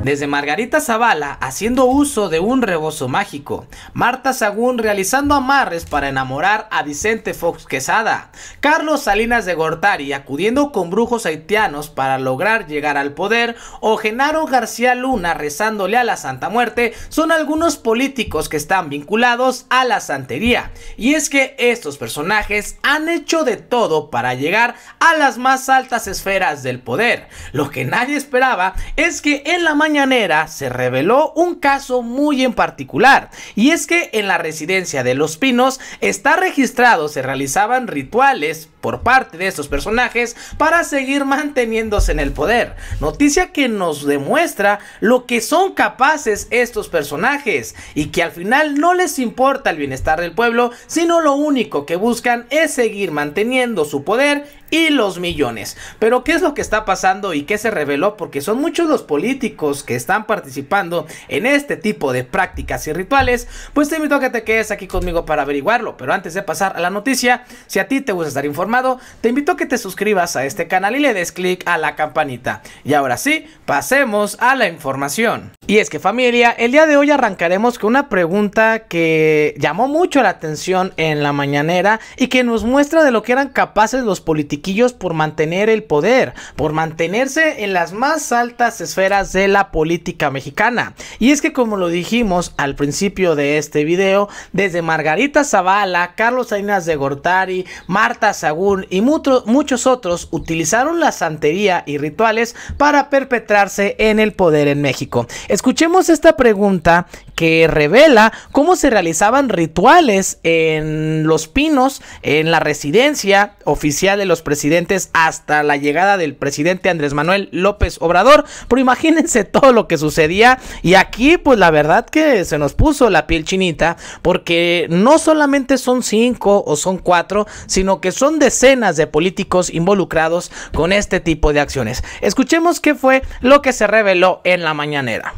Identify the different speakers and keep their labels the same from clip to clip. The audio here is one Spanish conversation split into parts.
Speaker 1: Desde Margarita Zavala haciendo uso de un rebozo mágico, Marta Sagún realizando amarres para enamorar a Vicente Fox Quesada, Carlos Salinas de Gortari acudiendo con brujos haitianos para lograr llegar al poder, o Genaro García Luna rezándole a la Santa Muerte, son algunos políticos que están vinculados a la santería. Y es que estos personajes han hecho de todo para llegar a las más altas esferas del poder. Lo que nadie esperaba es que en la mañanera se reveló un caso muy en particular, y es que en la residencia de Los Pinos está registrado se realizaban rituales por parte de estos personajes para seguir manteniéndose en el poder, noticia que nos demuestra lo que son capaces estos personajes y que al final no les importa el bienestar del pueblo, sino lo único que buscan es seguir manteniendo su poder y los millones. Pero ¿qué es lo que está pasando y qué se reveló? Porque son muchos los políticos que están participando en este tipo de prácticas y rituales. Pues te invito a que te quedes aquí conmigo para averiguarlo. Pero antes de pasar a la noticia, si a ti te gusta estar informado, te invito a que te suscribas a este canal y le des clic a la campanita. Y ahora sí, pasemos a la información. Y es que, familia, el día de hoy arrancaremos con una pregunta que llamó mucho la atención en la mañanera y que nos muestra de lo que eran capaces los políticos por mantener el poder, por mantenerse en las más altas esferas de la política mexicana. Y es que, como lo dijimos al principio de este video, desde Margarita Zavala, Carlos Salinas de Gortari, Marta Sagún y muchos otros utilizaron la santería y rituales para perpetrarse en el poder en México. Escuchemos esta pregunta que revela cómo se realizaban rituales en Los Pinos, en la residencia oficial de los presidentes hasta la llegada del presidente Andrés Manuel López Obrador. Pero imagínense todo lo que sucedía, y aquí pues la verdad que se nos puso la piel chinita, porque no solamente son 5 o son 4, sino que son decenas de políticos involucrados con este tipo de acciones. Escuchemos qué fue lo que se reveló en la mañanera.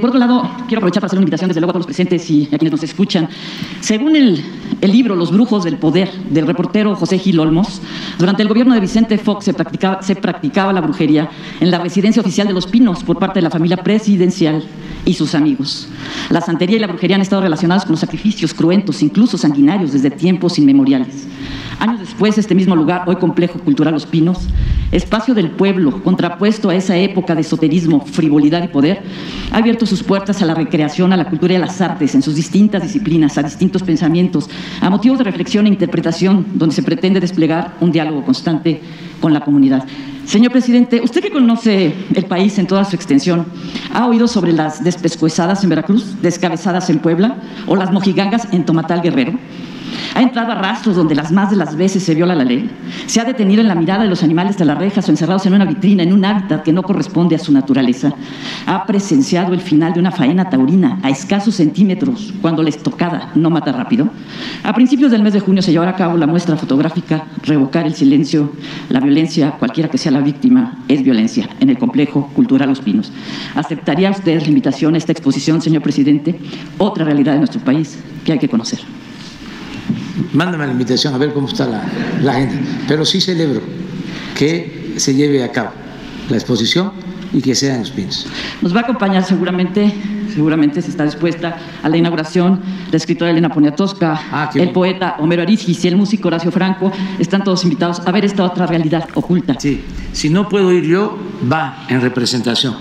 Speaker 2: Por otro lado, quiero aprovechar para hacer una invitación desde luego a todos los presentes y a quienes nos escuchan. Según el libro Los Brujos del Poder, del reportero José Gil Olmos, durante el gobierno de Vicente Fox se practicaba la brujería en la residencia oficial de Los Pinos por parte de la familia presidencial y sus amigos. La santería y la brujería han estado relacionadas con los sacrificios cruentos, incluso sanguinarios, desde tiempos inmemoriales. Años después, este mismo lugar, hoy Complejo Cultural Los Pinos, espacio del pueblo, contrapuesto a esa época de esoterismo, frivolidad y poder, ha abierto sus puertas a la recreación, a la cultura y a las artes en sus distintas disciplinas, a distintos pensamientos, a motivos de reflexión e interpretación, donde se pretende desplegar un diálogo constante con la comunidad. Señor presidente, usted que conoce el país en toda su extensión, ¿ha oído sobre las despescuezadas en Veracruz, descabezadas en Puebla o las mojigangas en Tomatal, Guerrero? ¿Ha entrado a rastros donde más de las veces se viola la ley? ¿Se ha detenido en la mirada de los animales de las rejas o encerrados en una vitrina, en un hábitat que no corresponde a su naturaleza? ¿Ha presenciado el final de una faena taurina a escasos centímetros cuando la estocada no mata rápido? A principios del mes de junio se llevará a cabo la muestra fotográfica Revocar el silencio, la violencia, cualquiera que sea la víctima, es violencia, en el Complejo Cultural Los Pinos. ¿Aceptaría usted la invitación a esta exposición, señor presidente? Otra realidad de nuestro país que hay que conocer.
Speaker 3: Mándame la invitación a ver cómo está la agenda. Pero sí celebro que se lleve a cabo la exposición y que sea en Los Pinos.
Speaker 2: Nos va a acompañar seguramente si está dispuesta a la inauguración, la escritora Elena Poniatowska, el poeta Homero Arizgis y el músico Horacio Franco. Están todos invitados a ver esta otra realidad oculta.
Speaker 3: Sí, si no puedo ir yo, va en representación.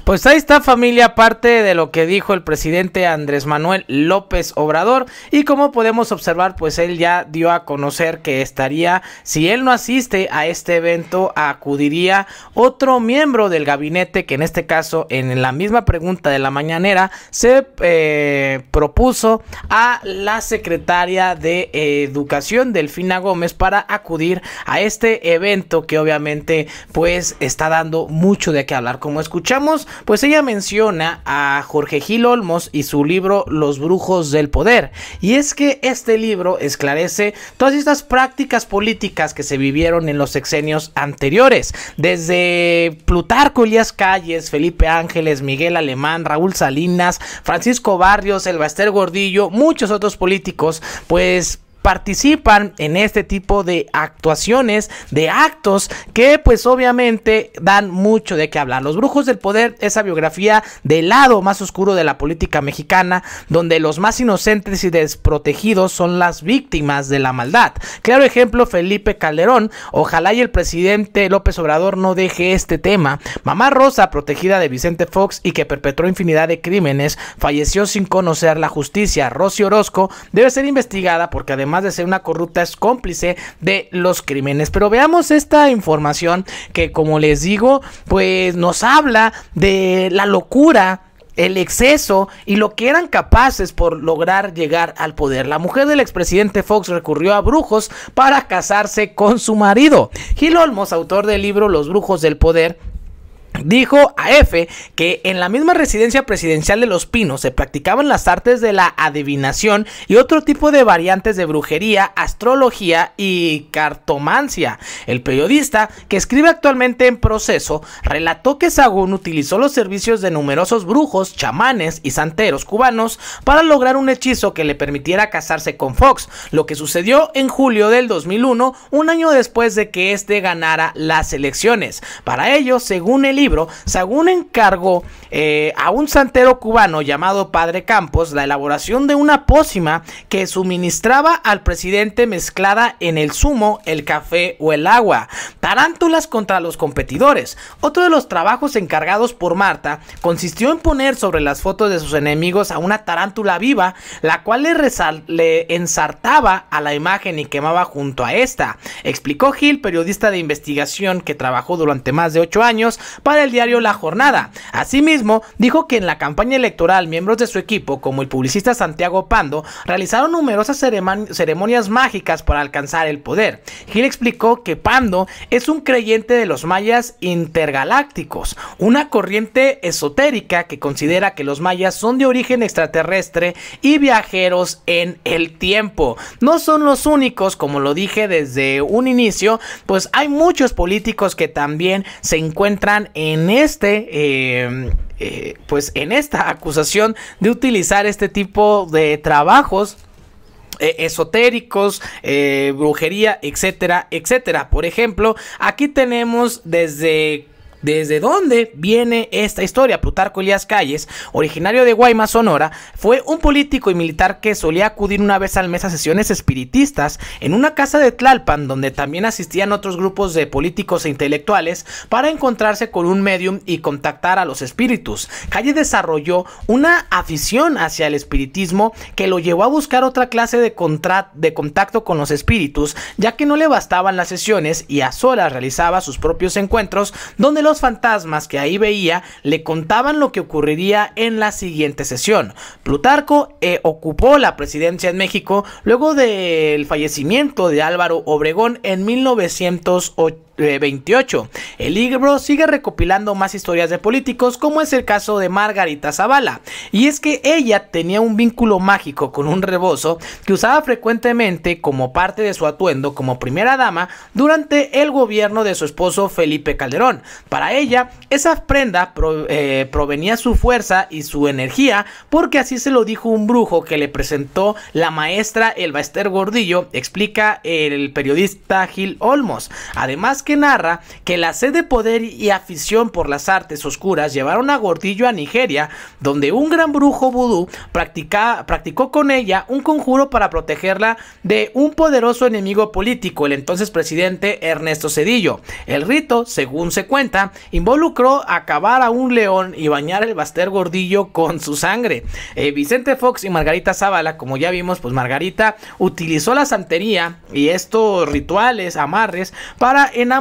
Speaker 1: Pues ahí está, familia, parte de lo que dijo el presidente Andrés Manuel López Obrador, y como podemos observar, pues él ya dio a conocer que estaría, si él no asiste a este evento, acudiría otro miembro del gabinete, que en este caso, en la misma pregunta de la mañanera, se propuso a la secretaria de Educación, Delfina Gómez, para acudir a este evento que obviamente pues está dando mucho de qué hablar. Como escuchamos, pues ella menciona a Jorge Gil Olmos y su libro Los Brujos del Poder, y es que este libro esclarece todas estas prácticas políticas que se vivieron en los sexenios anteriores, desde Plutarco Elías Calles, Felipe Ángeles, Miguel Alemán, Raúl Salinas, Francisco Barrios, el Baster Gordillo, muchos otros políticos, pues participan en este tipo de actuaciones, de actos que pues obviamente dan mucho de qué hablar. Los Brujos del Poder, esa biografía del lado más oscuro de la política mexicana, donde los más inocentes y desprotegidos son las víctimas de la maldad. Claro ejemplo, Felipe Calderón. Ojalá y el presidente López Obrador no deje este tema. Mamá Rosa, protegida de Vicente Fox y que perpetró infinidad de crímenes, falleció sin conocer la justicia. Rosy Orozco debe ser investigada porque además de ser una corrupta es cómplice de los crímenes. Pero veamos esta información que, como les digo, pues nos habla de la locura, el exceso y lo que eran capaces por lograr llegar al poder. La mujer del expresidente Fox recurrió a brujos para casarse con su marido. Gil Olmos, autor del libro Los Brujos del Poder, dijo a EFE que en la misma residencia presidencial de Los Pinos se practicaban las artes de la adivinación y otro tipo de variantes de brujería, astrología y cartomancia. El periodista, que escribe actualmente en Proceso, relató que Sagún utilizó los servicios de numerosos brujos, chamanes y santeros cubanos para lograr un hechizo que le permitiera casarse con Fox, lo que sucedió en julio del 2001, un año después de que este ganara las elecciones. Para ello, según el libro, Sagún encargó a un santero cubano llamado Padre Campos la elaboración de una pócima que suministraba al presidente mezclada en el zumo, el café o el agua. Tarántulas contra los competidores. Otro de los trabajos encargados por Marta consistió en poner sobre las fotos de sus enemigos a una tarántula viva, la cual le ensartaba a la imagen y quemaba junto a esta. Explicó Gil, periodista de investigación que trabajó durante más de 8 años para el diario La Jornada. Asimismo, dijo que en la campaña electoral miembros de su equipo, como el publicista Santiago Pando, realizaron numerosas ceremonias mágicas para alcanzar el poder. Gil explicó que Pando es un creyente de los mayas intergalácticos, una corriente esotérica que considera que los mayas son de origen extraterrestre y viajeros en el tiempo. No son los únicos, como lo dije desde un inicio, pues hay muchos políticos que también se encuentran en pues en esta acusación de utilizar este tipo de trabajos esotéricos, brujería, etcétera, etcétera. Por ejemplo, aquí tenemos ¿desde dónde viene esta historia? Plutarco Elías Calles, originario de Guaymas, Sonora, fue un político y militar que solía acudir una vez al mes a sesiones espiritistas en una casa de Tlalpan, donde también asistían otros grupos de políticos e intelectuales para encontrarse con un medium y contactar a los espíritus. Calles desarrolló una afición hacia el espiritismo que lo llevó a buscar otra clase de contacto con los espíritus, ya que no le bastaban las sesiones y a solas realizaba sus propios encuentros, donde los fantasmas que ahí veía le contaban lo que ocurriría en la siguiente sesión. Plutarco ocupó la presidencia en México luego del fallecimiento de Álvaro Obregón en 1928. El libro sigue recopilando más historias de políticos, como es el caso de Margarita Zavala, y es que ella tenía un vínculo mágico con un rebozo que usaba frecuentemente como parte de su atuendo como primera dama durante el gobierno de su esposo Felipe Calderón. Para ella, esa prenda provenía su fuerza y su energía, porque así se lo dijo un brujo que le presentó la maestra Elba Ester Gordillo, explica el periodista Gil Olmos. Además, que narra que la sed de poder y afición por las artes oscuras llevaron a Gordillo a Nigeria, donde un gran brujo vudú practicó con ella un conjuro para protegerla de un poderoso enemigo político, el entonces presidente Ernesto Zedillo. El rito, según se cuenta, involucró acabar a un león y bañar el Baster Gordillo con su sangre. Vicente Fox y Margarita Zavala, como ya vimos, pues Margarita utilizó la santería y estos rituales, amarres, para enamorar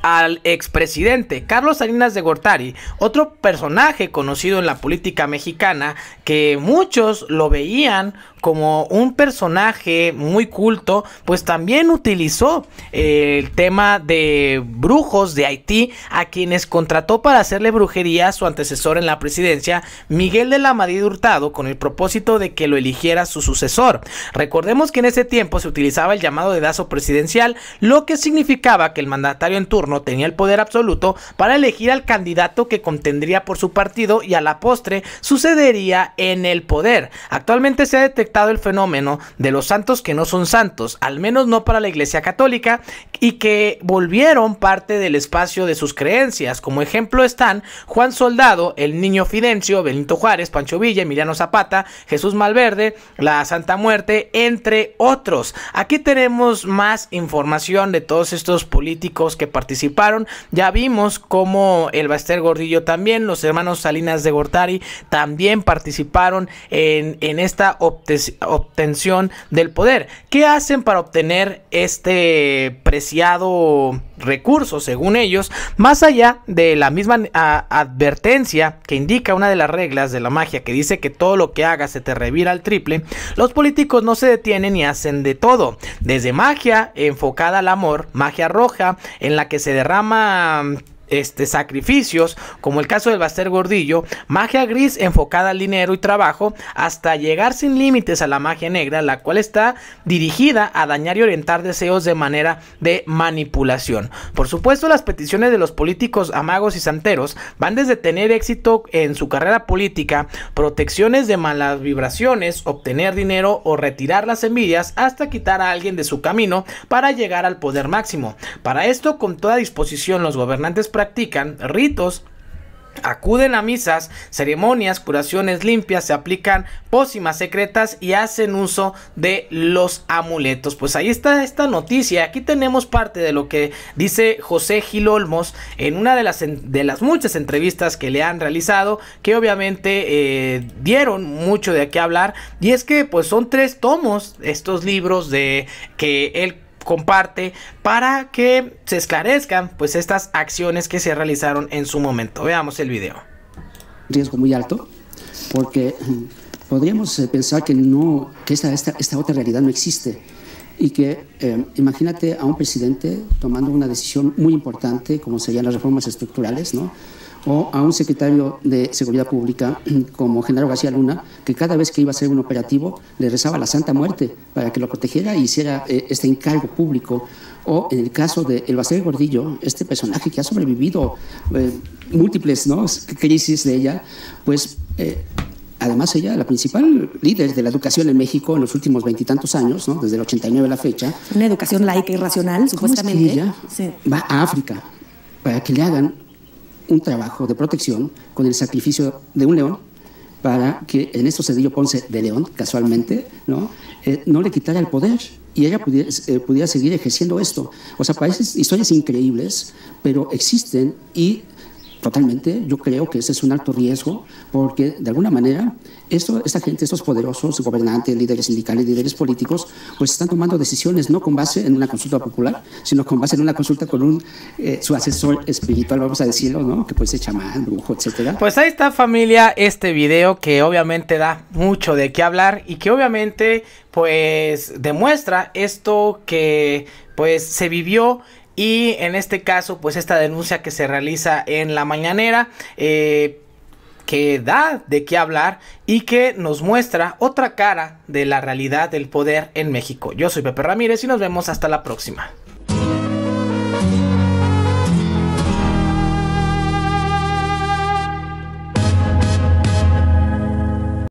Speaker 1: al expresidente Carlos Salinas de Gortari, otro personaje conocido en la política mexicana que muchos lo veían como un personaje muy culto, pues también utilizó el tema de brujos de Haití, a quienes contrató para hacerle brujería a su antecesor en la presidencia, Miguel de la Madrid Hurtado, con el propósito de que lo eligiera su sucesor. Recordemos que en ese tiempo se utilizaba el llamado dedazo presidencial, lo que significaba que el mandatario en turno tenía el poder absoluto para elegir al candidato que contendría por su partido y a la postre sucedería en el poder. Actualmente se ha detectado decretado el fenómeno de los santos que no son santos, al menos no para la Iglesia Católica, y que volvieron parte del espacio de sus creencias. Como ejemplo están Juan Soldado, el Niño Fidencio, Benito Juárez, Pancho Villa, Emiliano Zapata, Jesús Malverde, la Santa Muerte, entre otros. Aquí tenemos más información de todos estos políticos que participaron. Ya vimos cómo el Baster Gordillo también, los hermanos Salinas de Gortari también participaron en esta obtención del poder. ¿Qué hacen para obtener este preciado recurso, según ellos? Más allá de la misma advertencia que indica una de las reglas de la magia, que dice que todo lo que hagas se te revira al triple, los políticos no se detienen y hacen de todo, desde magia enfocada al amor, magia roja en la que se derrama sacrificios, como el caso del Baster Gordillo, magia gris enfocada al dinero y trabajo, hasta llegar sin límites a la magia negra, la cual está dirigida a dañar y orientar deseos de manera de manipulación. Por supuesto, las peticiones de los políticos amagos y santeros van desde tener éxito en su carrera política, protecciones de malas vibraciones, obtener dinero o retirar las envidias, hasta quitar a alguien de su camino para llegar al poder máximo. Para esto, con toda disposición, los gobernantes practican ritos, acuden a misas, ceremonias, curaciones limpias, se aplican pócimas secretas y hacen uso de los amuletos. Pues ahí está esta noticia. Aquí tenemos parte de lo que dice José Gil Olmos en una de las muchas entrevistas que le han realizado, que obviamente dieron mucho de qué hablar, y es que pues son 3 tomos estos libros de que él comparte para que se esclarezcan pues estas acciones que se realizaron en su momento. Veamos el video.
Speaker 4: Riesgo muy alto, porque podríamos pensar que esta otra realidad no existe, y que imagínate a un presidente tomando una decisión muy importante como serían las reformas estructurales, ¿no? O a un secretario de Seguridad Pública como Genaro García Luna, que cada vez que iba a hacer un operativo le rezaba a la Santa Muerte para que lo protegiera y hiciera este encargo público. O en el caso de el Baster Gordillo, este personaje que ha sobrevivido múltiples, ¿no?, crisis de ella, pues además ella, la principal líder de la educación en México en los últimos 20 y tantos años, ¿no?, desde el 89 a la fecha.
Speaker 5: Una educación laica y racional, supuestamente.
Speaker 4: Es que ella va a África para que le hagan un trabajo de protección con el sacrificio de un león, para que Ernesto Zedillo Ponce de León, casualmente, no le quitara el poder y ella pudiera seguir ejerciendo esto? O sea, parecen historias increíbles, pero existen, y totalmente yo creo que ese es un alto riesgo, porque de alguna manera esta gente, estos poderosos gobernantes, líderes sindicales, líderes políticos, pues están tomando decisiones no con base en una consulta popular, sino con base en una consulta con su asesor espiritual, vamos a decirlo, ¿no?, que puede ser chamán, brujo, etcétera.
Speaker 1: Pues ahí está, familia, este video que obviamente da mucho de qué hablar y que obviamente pues demuestra esto que pues se vivió. Y en este caso, pues esta denuncia que se realiza en la mañanera, que da de qué hablar y que nos muestra otra cara de la realidad del poder en México. Yo soy Pepe Ramírez y nos vemos hasta la próxima.